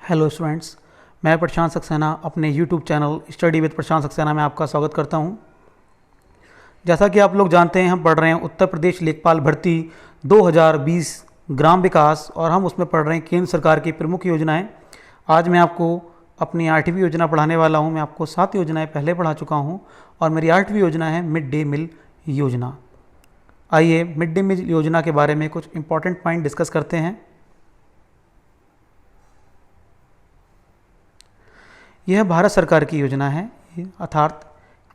Hello students, मैं प्रशांत सक्सेना अपने YouTube channel study with प्रशांत सक्सेना में आपका स्वागत करता हूं। जैसा कि आप लोग जानते हैं, हम पढ़ रहे हैं उत्तर प्रदेश लेखपाल भर्ती 2020 ग्राम विकास, और हम उसमें पढ़ रहे हैं केंद्र सरकार की प्रमुख योजनाएं। आज मैं आपको अपनी 8वीं योजना पढ़ाने वाला हूं। मैं आपको 7 योजनाएं पहले पढ़ा चुका हूं और मेरी 8वीं योजना है मिड डे मील योजना। आइए मिड डे मील योजना के बारे में कुछ इंपॉर्टेंट पॉइंट डिस्कस करते हैं। यह भारत सरकार की योजना है, अर्थात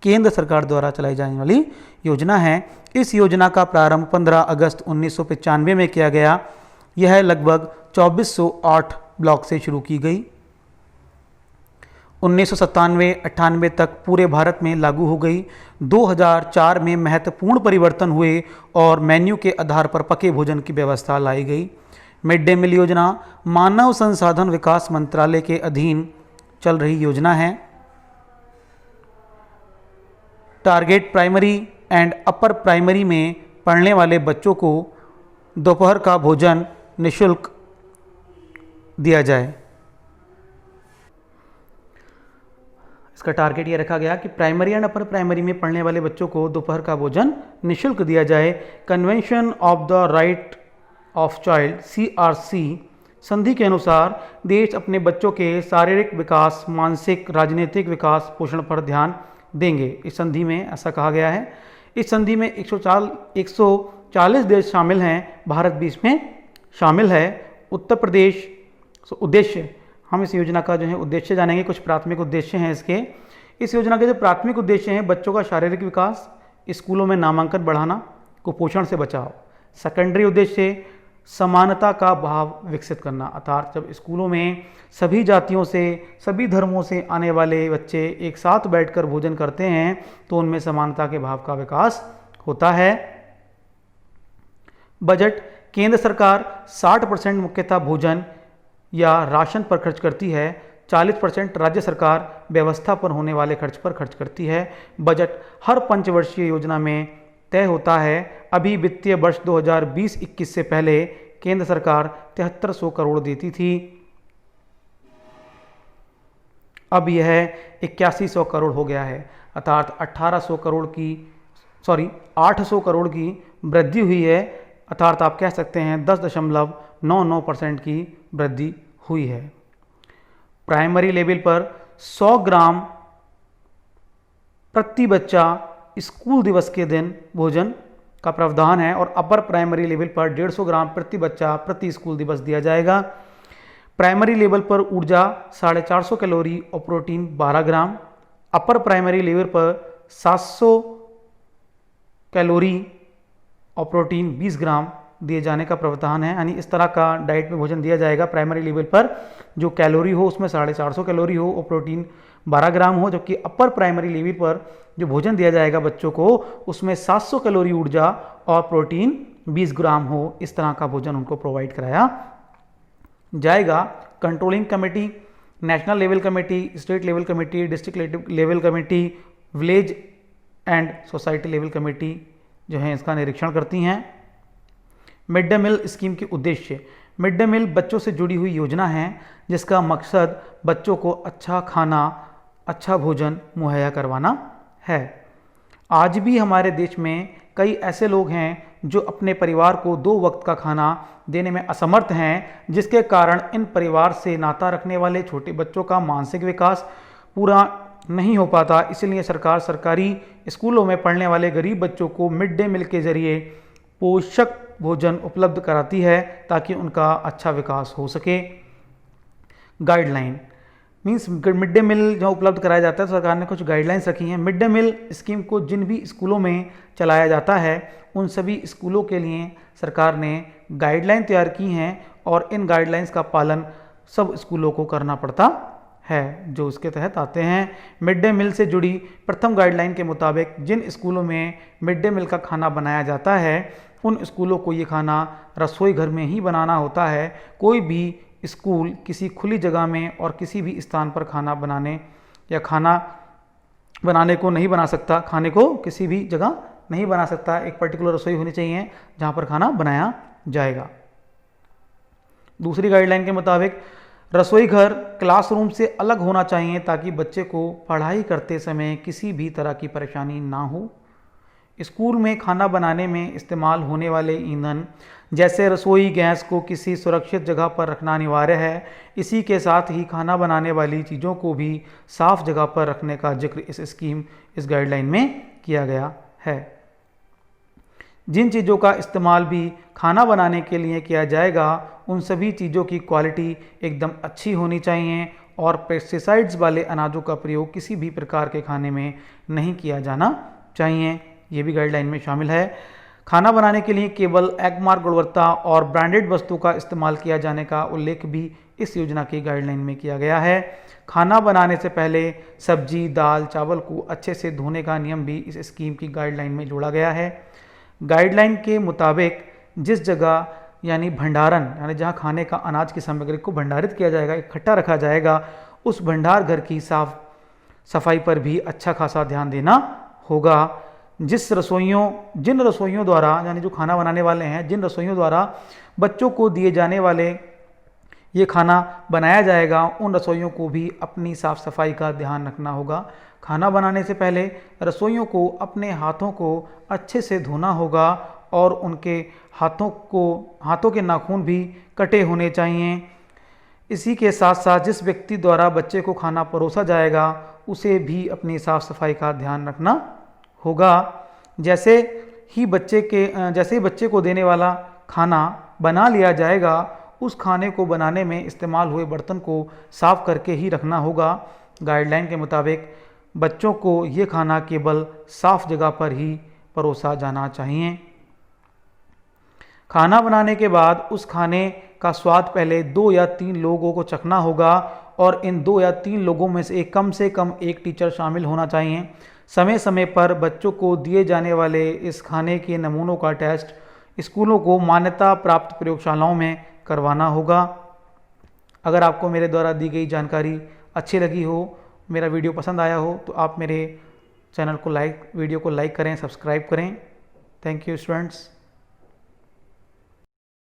केंद्र सरकार द्वारा चलाई जाने वाली योजना है। इस योजना का प्रारंभ 15 अगस्त 1995 में किया गया। यह लगभग 2408 ब्लॉक से शुरू की गई। 1997-98 तक पूरे भारत में लागू हो गई। 2004 में महत्वपूर्ण परिवर्तन हुए और मेन्यू के आधार पर पके भोजन की व्यवस्था लाई गई। मिड डे मील योजना मानव संसाधन विकास मंत्रालय के अधीन चल रही योजना है। Target primary and upper primary में पढ़ने वाले बच्चों को दोपहर का भोजन निःशुल्क दिया जाए। इसका टारगेट ये रखा गया कि प्राइमरी एंड अपर प्राइमरी में पढ़ने वाले बच्चों को दोपहर का भोजन निःशुल्क दिया जाए। Convention of the right of child CRC संधि के अनुसार देश अपने बच्चों के शारीरिक विकास, मानसिक, राजनीतिक विकास, पोषण पर ध्यान देंगे। इस संधि में ऐसा कहा गया है। इस संधि में 140 देश शामिल हैं, भारत भी इसमें शामिल है। उत्तर प्रदेश उद्देश्य, हम इस योजना का जो है उद्देश्य जानेंगे। कुछ प्राथमिक उद्देश्य हैं इसके। इस योजना के जो प्राथमिक उद्देश्य हैं, बच्चों का शारीरिक विकास, स्कूलों में नामांकन बढ़ाना, कुपोषण से बचाव। सेकेंडरी उद्देश्य समानता का भाव विकसित करना, अर्थात जब स्कूलों में सभी जातियों से, सभी धर्मों से आने वाले बच्चे एक साथ बैठकर भोजन करते हैं तो उनमें समानता के भाव का विकास होता है। बजट, केंद्र सरकार 60% मुख्यतः भोजन या राशन पर खर्च करती है। 40% राज्य सरकार व्यवस्था पर होने वाले खर्च पर खर्च करती है। बजट हर पंचवर्षीय योजना में तय होता है। अभी वित्तीय वर्ष 2020-21 से पहले केंद्र सरकार 7300 करोड़ देती थी, अब यह 8100 करोड़ हो गया है, अर्थात 800 करोड़ की वृद्धि हुई है। अर्थात आप कह सकते हैं 10.99% की वृद्धि हुई है। प्राइमरी लेवल पर 100 ग्राम प्रति बच्चा स्कूल दिवस के दिन भोजन का प्रावधान है और अपर प्राइमरी लेवल पर 150 ग्राम प्रति बच्चा प्रति स्कूल दिवस दिया जाएगा। प्राइमरी लेवल पर ऊर्जा 450 कैलोरी और प्रोटीन 12 ग्राम। अपर प्राइमरी लेवल पर 700 कैलोरी और प्रोटीन 20 ग्राम दिए जाने का प्रावधान है। यानी इस तरह का डाइट में भोजन दिया जाएगा। प्राइमरी लेवल पर जो कैलोरी हो उसमें 450 कैलोरी हो और प्रोटीन 12 ग्राम हो, जबकि अपर प्राइमरी लेवल पर जो भोजन दिया जाएगा बच्चों को उसमें 700 कैलोरी ऊर्जा और प्रोटीन 20 ग्राम हो। इस तरह का भोजन उनको प्रोवाइड कराया जाएगा। Controlling committee, national level committee, state level committee, district level committee, village and society level committee जो है इसका निरीक्षण करती हैं। मिड डे मील स्कीम के उद्देश्य, मिड डे मील बच्चों से जुड़ी हुई योजना है जिसका मकसद बच्चों को अच्छा खाना, अच्छा भोजन मुहैया करवाना है। आज भी हमारे देश में कई ऐसे लोग हैं जो अपने परिवार को 2 वक्त का खाना देने में असमर्थ हैं, जिसके कारण इन परिवार से नाता रखने वाले छोटे बच्चों का मानसिक विकास पूरा नहीं हो पाता। इसलिए सरकार सरकारी स्कूलों में पढ़ने वाले गरीब बच्चों को मिड डे मील के जरिए पोषक भोजन उपलब्ध कराती है ताकि उनका अच्छा विकास हो सके। Guideline means mid day meal जो उपलब्ध कराया जाता है, तो सरकार ने कुछ गाइडलाइंस रखी हैं। मिड डे मील स्कीम को जिन भी स्कूलों में चलाया जाता है उन सभी स्कूलों के लिए सरकार ने गाइडलाइन तैयार की हैं और इन गाइडलाइंस का पालन सब स्कूलों को करना पड़ता है जो इसके तहत आते हैं। मिड डे मील से जुड़ी प्रथम गाइडलाइन के मुताबिक जिन स्कूलों में मिड डे मील का खाना बनाया जाता है उन स्कूलों को ये खाना रसोई घर में ही बनाना होता है। कोई भी स्कूल किसी खुली जगह में और किसी भी स्थान पर खाना बनाने या खाना बनाने को नहीं बना सकता, खाने को किसी भी जगह नहीं बना सकता। एक पर्टिकुलर रसोई होनी चाहिए जहाँ पर खाना बनाया जाएगा। दूसरी गाइडलाइन के मुताबिक रसोई घर क्लासरूम से अलग होना चाहिए ताकि बच्चे को पढ़ाई करते समय किसी भी तरह की परेशानी ना हो। स्कूल में खाना बनाने में इस्तेमाल होने वाले ईंधन जैसे रसोई गैस को किसी सुरक्षित जगह पर रखना अनिवार्य है। इसी के साथ ही खाना बनाने वाली चीज़ों को भी साफ जगह पर रखने का जिक्र इस गाइडलाइन में किया गया है। जिन चीज़ों का इस्तेमाल भी खाना बनाने के लिए किया जाएगा उन सभी चीज़ों की क्वालिटी एकदम अच्छी होनी चाहिए और पेस्टिसाइड्स वाले अनाजों का प्रयोग किसी भी प्रकार के खाने में नहीं किया जाना चाहिए। ये भी गाइडलाइन में शामिल है। खाना बनाने के लिए केवल एगमार्क गुणवत्ता और ब्रांडेड वस्तु का इस्तेमाल किया जाने का उल्लेख भी इस योजना की गाइडलाइन में किया गया है। खाना बनाने से पहले सब्जी, दाल, चावल को अच्छे से धोने का नियम भी इस स्कीम की गाइडलाइन में जोड़ा गया है। गाइडलाइन के मुताबिक जिस जगह यानी भंडारण यानी जहां खाने का अनाज की सामग्री को भंडारित किया जाएगा, इकट्ठा रखा जाएगा, उस भंडार घर की साफ सफाई पर भी अच्छा खासा ध्यान देना होगा। जिन रसोइयों द्वारा यानी जो खाना बनाने वाले हैं, जिन रसोइयों द्वारा बच्चों को दिए जाने वाले ये खाना बनाया जाएगा, उन रसोइयों को भी अपनी साफ सफाई का ध्यान रखना होगा। खाना बनाने से पहले रसोइयों को अपने हाथों को अच्छे से धोना होगा और उनके हाथों के नाखून भी कटे होने चाहिए। इसी के साथ साथ जिस व्यक्ति द्वारा बच्चे को खाना परोसा जाएगा उसे भी अपनी साफ सफाई का ध्यान रखना होगा। जैसे ही बच्चे को देने वाला खाना बना लिया जाएगा, उस खाने को बनाने में इस्तेमाल हुए बर्तन को साफ करके ही रखना होगा। गाइडलाइन के मुताबिक बच्चों को ये खाना केवल साफ जगह पर ही परोसा जाना चाहिए। खाना बनाने के बाद उस खाने का स्वाद पहले 2 या 3 लोगों को चखना होगा और इन 2 या 3 लोगों में से कम एक टीचर शामिल होना चाहिए। समय समय पर बच्चों को दिए जाने वाले इस खाने के नमूनों का टेस्ट स्कूलों को मान्यता प्राप्त प्रयोगशालाओं में करवाना होगा। अगर आपको मेरे द्वारा दी गई जानकारी अच्छी लगी हो, मेरा वीडियो पसंद आया हो, तो आप मेरे वीडियो को लाइक करें, सब्सक्राइब करें। Thank you students.